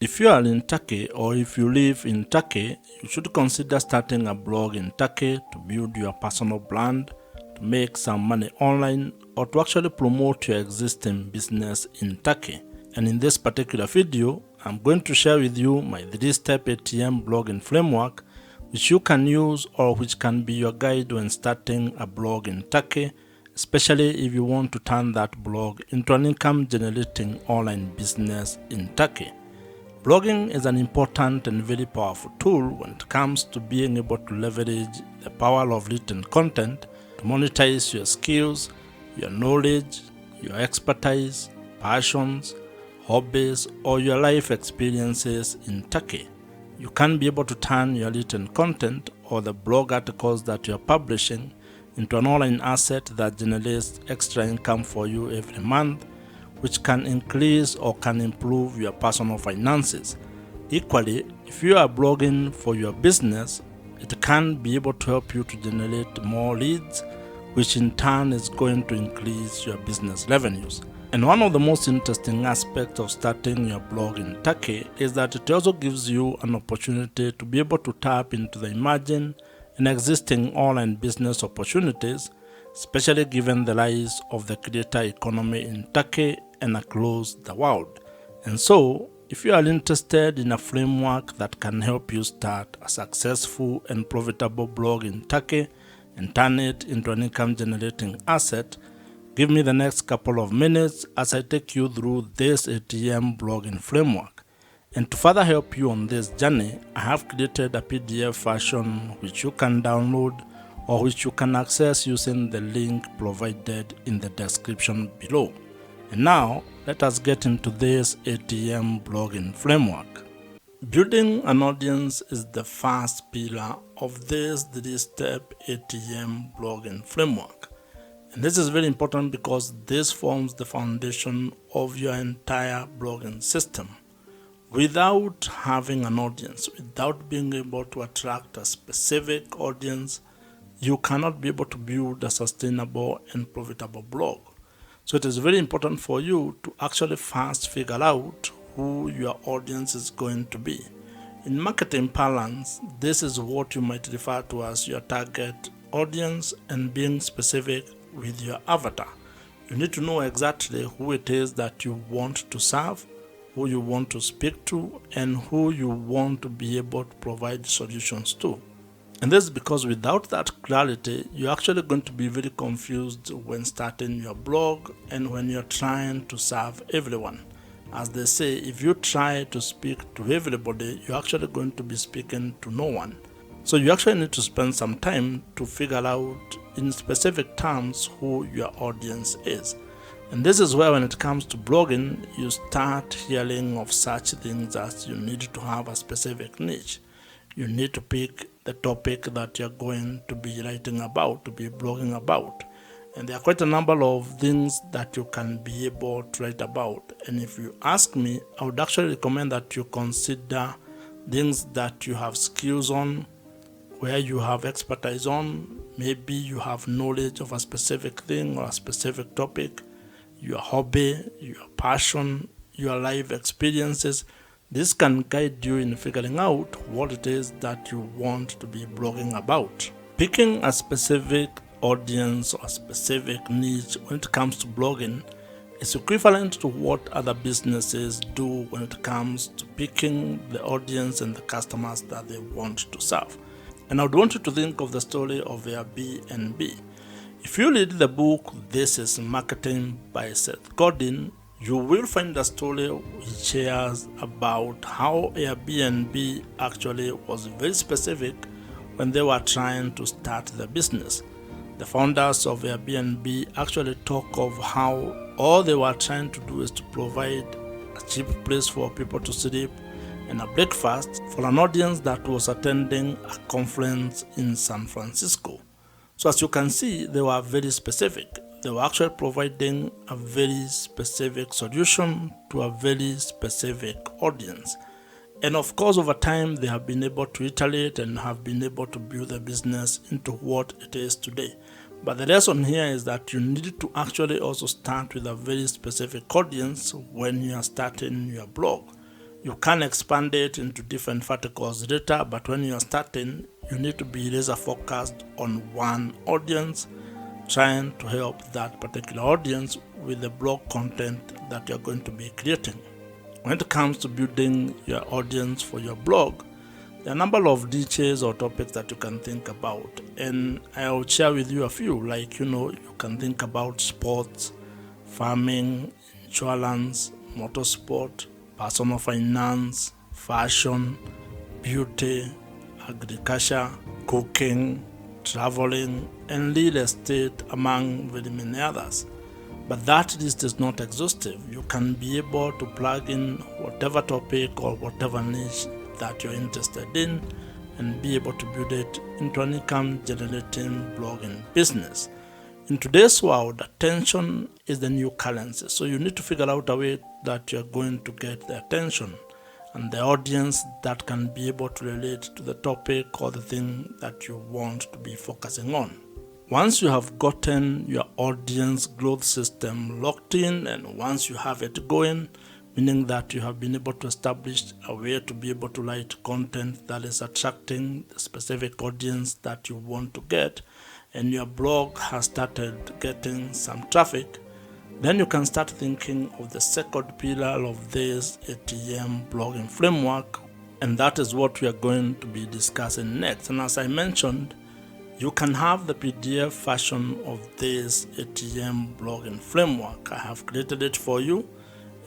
If you are in Turkey or if you live in Turkey, you should consider starting a blog in Turkey to build your personal brand, to make some money online, or to actually promote your existing business in Turkey. And in this particular video, I'm going to share with you my 3-step ATM blogging framework which you can use or which can be your guide when starting a blog in Turkey, especially if you want to turn that blog into an income generating online business in Turkey. Blogging is an important and very powerful tool when it comes to being able to leverage the power of written content to monetize your skills, your knowledge, your expertise, passions, hobbies, or your life experiences in Turkey. You can be able to turn your written content or the blog articles that you are publishing into an online asset that generates extra income for you every month, which can increase or can improve your personal finances. Equally, if you are blogging for your business, it can be able to help you to generate more leads, which in turn is going to increase your business revenues. And one of the most interesting aspects of starting your blog in Turkey is that it also gives you an opportunity to be able to tap into the emerging and existing online business opportunities, especially given the rise of the creator economy in Turkey and across the world. And so, if you are interested in a framework that can help you start a successful and profitable blog in Turkey and turn it into an income generating asset, give me the next couple of minutes as I take you through this ATM blogging framework. And to further help you on this journey, I have created a PDF version which you can download or which you can access using the link provided in the description below. And now, let us get into this ATM blogging framework. Building an audience is the first pillar of this 3-step ATM blogging framework. And this is very important because this forms the foundation of your entire blogging system. Without having an audience, without being able to attract a specific audience, you cannot be able to build a sustainable and profitable blog. So it is very important for you to actually first figure out who your audience is going to be. In marketing parlance, this is what you might refer to as your target audience and being specific with your avatar. You need to know exactly who it is that you want to serve, who you want to speak to, and who you want to be able to provide solutions to. And this is because without that clarity, you're actually going to be very confused when starting your blog and when you're trying to serve everyone. As they say, if you try to speak to everybody, you're actually going to be speaking to no one. So you actually need to spend some time to figure out in specific terms who your audience is. And this is where when it comes to blogging, you start hearing of such things as you need to have a specific niche. You need to pick the topic that you're going to be writing about, to be blogging about. And there are quite a number of things that you can be able to write about. And if you ask me, I would actually recommend that you consider things that you have skills on, where you have expertise on. Maybe you have knowledge of a specific thing or a specific topic, your hobby, your passion, your life experiences. This can guide you in figuring out what it is that you want to be blogging about. Picking a specific audience or a specific niche when it comes to blogging is equivalent to what other businesses do when it comes to picking the audience and the customers that they want to serve. And I would want you to think of the story of Airbnb. If you read the book This is Marketing by Seth Godin, you will find a story which shares about how Airbnb actually was very specific when they were trying to start the business. The founders of Airbnb actually talk of how all they were trying to do is to provide a cheap place for people to sleep and a breakfast for an audience that was attending a conference in San Francisco. So as you can see, they were very specific. They were actually providing a very specific solution to a very specific audience. And of course, over time, they have been able to iterate and have been able to build the business into what it is today. But the lesson here is that you need to actually also start with a very specific audience when you are starting your blog. You can expand it into different verticals later, but when you're starting, you need to be laser focused on one audience, trying to help that particular audience with the blog content that you're going to be creating. When it comes to building your audience for your blog, there are a number of niches or topics that you can think about, and I'll share with you a few. Like, you can think about sports, farming, insurance, motorsport, personal finance, fashion, beauty, agriculture, cooking, traveling, and real estate, among very many others. But that list is not exhaustive. You can be able to plug in whatever topic or whatever niche that you're interested in and be able to build it into an income generating blogging business. In today's world, attention is the new currency. So you need to figure out a way that you're going to get the attention and the audience that can be able to relate to the topic or the thing that you want to be focusing on. Once you have gotten your audience growth system locked in, and once you have it going, meaning that you have been able to establish a way to be able to write content that is attracting the specific audience that you want to get, and your blog has started getting some traffic, then you can start thinking of the second pillar of this ATM blogging framework, and that is what we are going to be discussing next. And as I mentioned, you can have the PDF version of this ATM blogging framework. I have created it for you,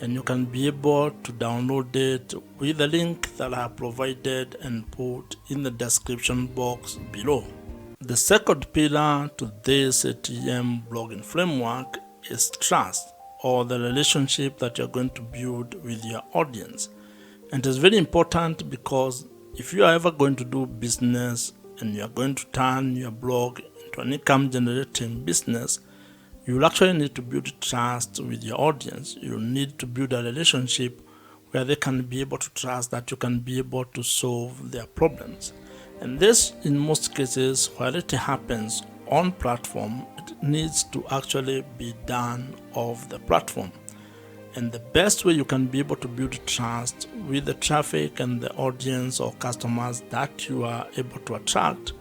and you can be able to download it with the link that I have provided and put in the description box below. The second pillar to this ATM blogging framework is trust, or the relationship that you're going to build with your audience. And it's very important because if you are ever going to do business and you're going to turn your blog into an income generating business, you will actually need to build trust with your audience. You need to build a relationship where they can be able to trust that you can be able to solve their problems. And this, in most cases, while it happens on platform, it needs to actually be done off the platform. And the best way you can be able to build trust with the traffic and the audience or customers that you are able to attract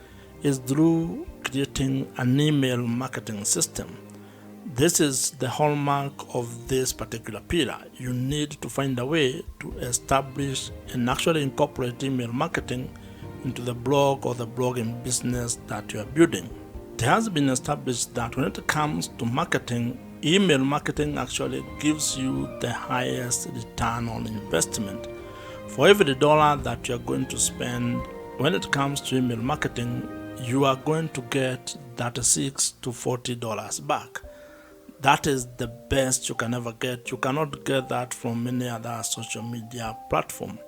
is through creating an email marketing system. This is the hallmark of this particular pillar. You need to find a way to establish and actually incorporate email marketing into the blog or the blogging business that you are building. It has been established that when it comes to marketing, email marketing actually gives you the highest return on investment. For every dollar that you are going to spend when it comes to email marketing, you are going to get $36 to $40 back. That is the best you can ever get. You cannot get that from any other social media platform.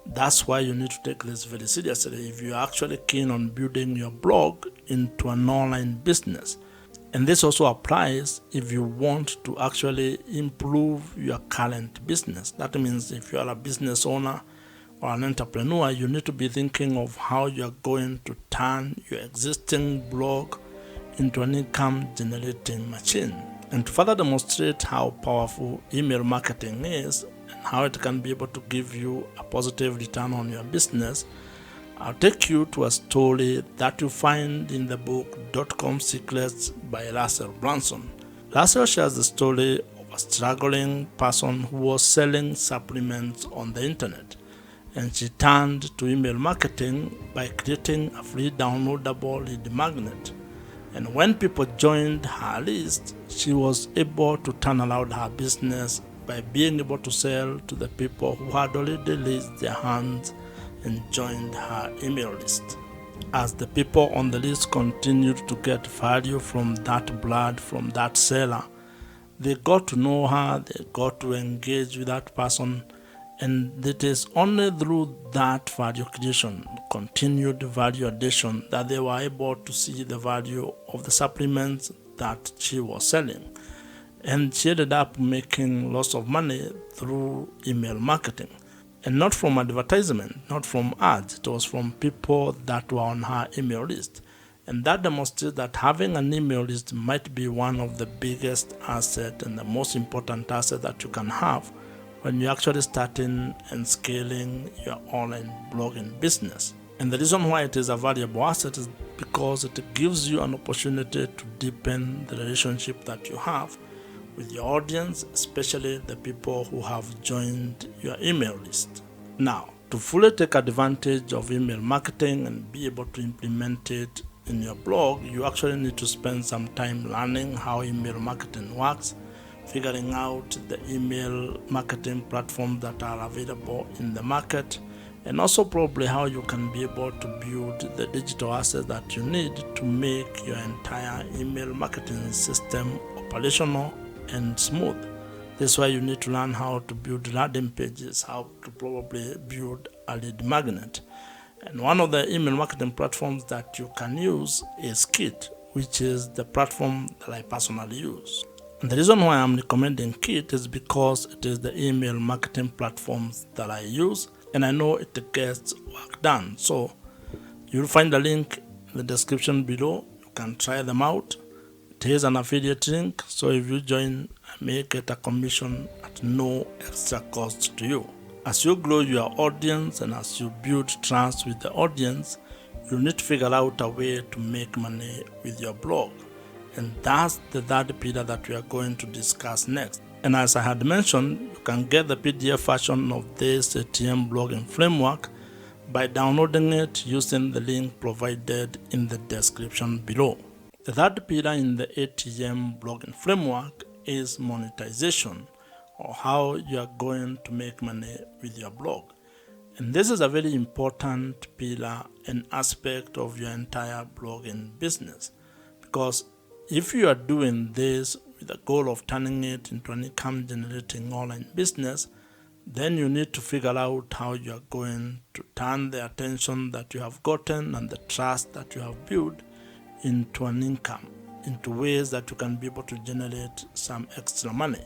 That's why you need to take this very seriously if you're actually keen on building your blog into an online business. And this also applies if you want to actually improve your current business. That means if you are a business owner or an entrepreneur, you need to be thinking of how you're going to turn your existing blog into an income generating machine. And to further demonstrate how powerful email marketing is and how it can be able to give you a positive return on your business, I'll take you to a story that you find in the book .com Secrets by Russell Brunson. Russell shares the story of a struggling person who was selling supplements on the internet, and she turned to email marketing by creating a free downloadable lead magnet. And when people joined her list, she was able to turn around her business by being able to sell to the people who had already raised their hands and joined her email list. As the people on the list continued to get value from that blood, from that seller, they got to know her, they got to engage with that person, and it is only through that value creation, continued value addition, that they were able to see the value of the supplements that she was selling. And she ended up making lots of money through email marketing. And not from advertisement, not from ads. It was from people that were on her email list. And that demonstrates that having an email list might be one of the biggest assets and the most important asset that you can have when you're actually starting and scaling your online blogging business. And the reason why it is a valuable asset is because it gives you an opportunity to deepen the relationship that you have with your audience, especially the people who have joined your email list. Now, to fully take advantage of email marketing and be able to implement it in your blog, you actually need to spend some time learning how email marketing works, figuring out the email marketing platforms that are available in the market, and also probably how you can be able to build the digital assets that you need to make your entire email marketing system operational and smooth. This is why you need to learn how to build landing pages, how to probably build a lead magnet. And one of the email marketing platforms that you can use is Kit, which is the platform that I personally use. And the reason why I'm recommending Kit is because it is the email marketing platforms that I use, and I know it gets work done. So you'll find the link in the description below. You can try them out. It is an affiliate link, so if you join, I may get a commission at no extra cost to you. As you grow your audience and as you build trust with the audience, you need to figure out a way to make money with your blog. And that's the third pillar that we are going to discuss next. And as I had mentioned, you can get the PDF version of this ATM blogging framework by downloading it using the link provided in the description below. The third pillar in the ATM blogging framework is monetization, or how you are going to make money with your blog. And this is a very important pillar and aspect of your entire blogging business, because if you are doing this with the goal of turning it into an income generating online business, then you need to figure out how you are going to turn the attention that you have gotten and the trust that you have built into an income, into ways that you can be able to generate some extra money.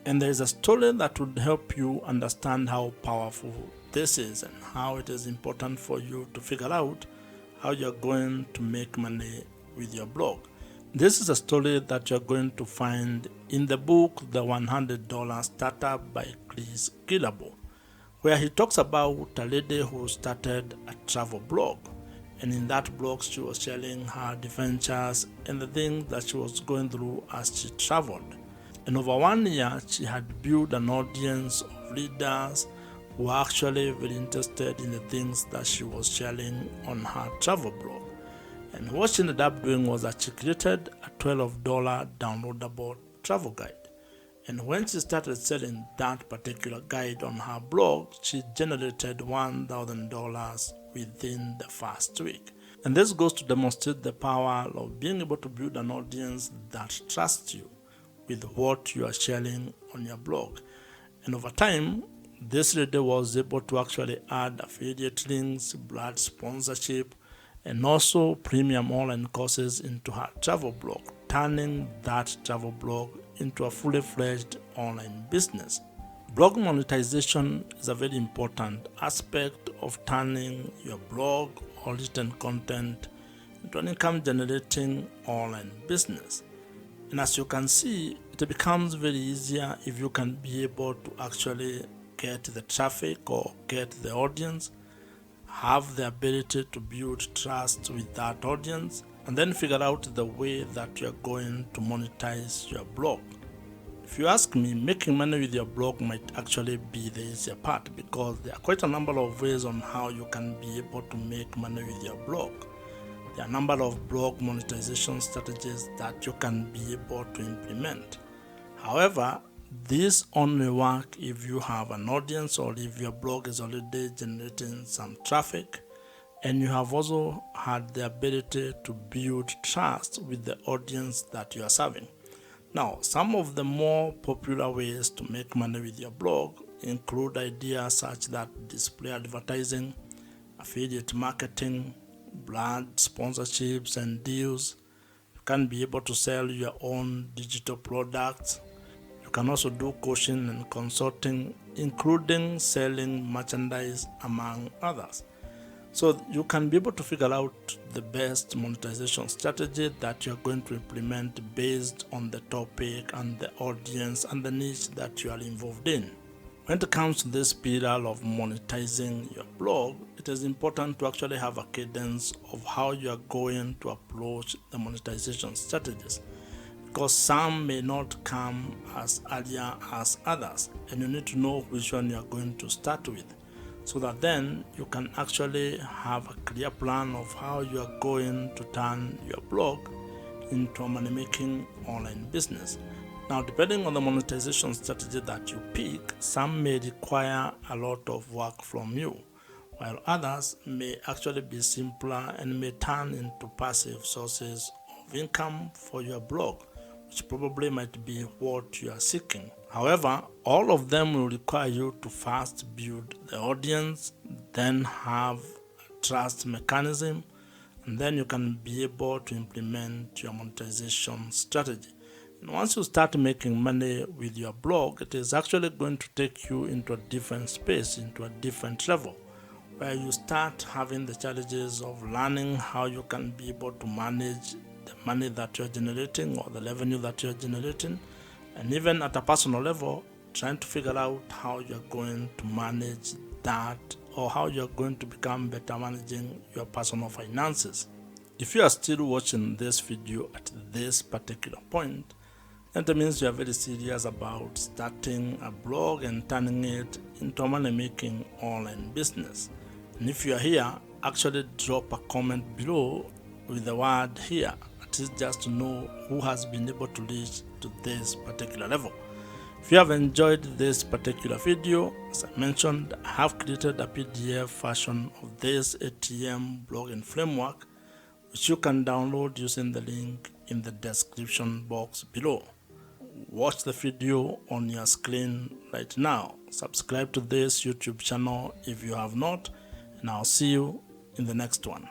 And there is a story that would help you understand how powerful this is and how it is important for you to figure out how you're going to make money with your blog. This is a story that you're going to find in the book, The $100 Startup by Chris Guillebeau, where he talks about a lady who started a travel blog. And in that blog, she was sharing her adventures and the things that she was going through as she traveled. And over 1 year, she had built an audience of readers who were actually very interested in the things that she was sharing on her travel blog. And what she ended up doing was that she created a $12 downloadable travel guide. And when she started selling that particular guide on her blog, she generated $1,000 within the first week. And this goes to demonstrate the power of being able to build an audience that trusts you with what you are sharing on your blog. And over time, this lady was able to actually add affiliate links, brand sponsorship, and also premium online courses into her travel blog, turning that travel blog into a fully fledged online business. Blog monetization is a very important aspect of turning your blog or written content into an income generating online business. And as you can see, it becomes very easier if you can be able to actually get the traffic or get the audience, have the ability to build trust with that audience, and then figure out the way that you're going to monetize your blog. If you ask me, making money with your blog might actually be the easier part, because there are quite a number of ways on how you can be able to make money with your blog. There are a number of blog monetization strategies that you can be able to implement. However, these only work if you have an audience or if your blog is already generating some traffic and you have also had the ability to build trust with the audience that you are serving. Now, some of the more popular ways to make money with your blog include ideas such as display advertising, affiliate marketing, brand sponsorships and deals. You can be able to sell your own digital products. You can also do coaching and consulting, including selling merchandise, among others. So you can be able to figure out the best monetization strategy that you're going to implement based on the topic and the audience and the niche that you are involved in. When it comes to this pillar of monetizing your blog, it is important to actually have a cadence of how you are going to approach the monetization strategies, because some may not come as earlier as others, and you need to know which one you are going to start with, so that then you can actually have a clear plan of how you are going to turn your blog into a money-making online business. Now, depending on the monetization strategy that you pick, some may require a lot of work from you, while others may actually be simpler and may turn into passive sources of income for your blog, which probably might be what you are seeking. However, all of them will require you to first build the audience, then have a trust mechanism, and then you can be able to implement your monetization strategy. And once you start making money with your blog, it is actually going to take you into a different space, into a different level, where you start having the challenges of learning how you can be able to manage the money that you're generating or the revenue that you're generating, and even at a personal level, trying to figure out how you're going to manage that, or how you're going to become better managing your personal finances. If you are still watching this video at this particular point, then that means you are very serious about starting a blog and turning it into a money-making online business. And if you are here, actually drop a comment below with the word "here," at least just to know who has been able to reach to this particular level. If you have enjoyed this particular video, as I mentioned, I have created a PDF version of this ATM blogging framework, which you can download using the link in the description box below. Watch the video on your screen right now. Subscribe to this YouTube channel if you have not, and I'll see you in the next one.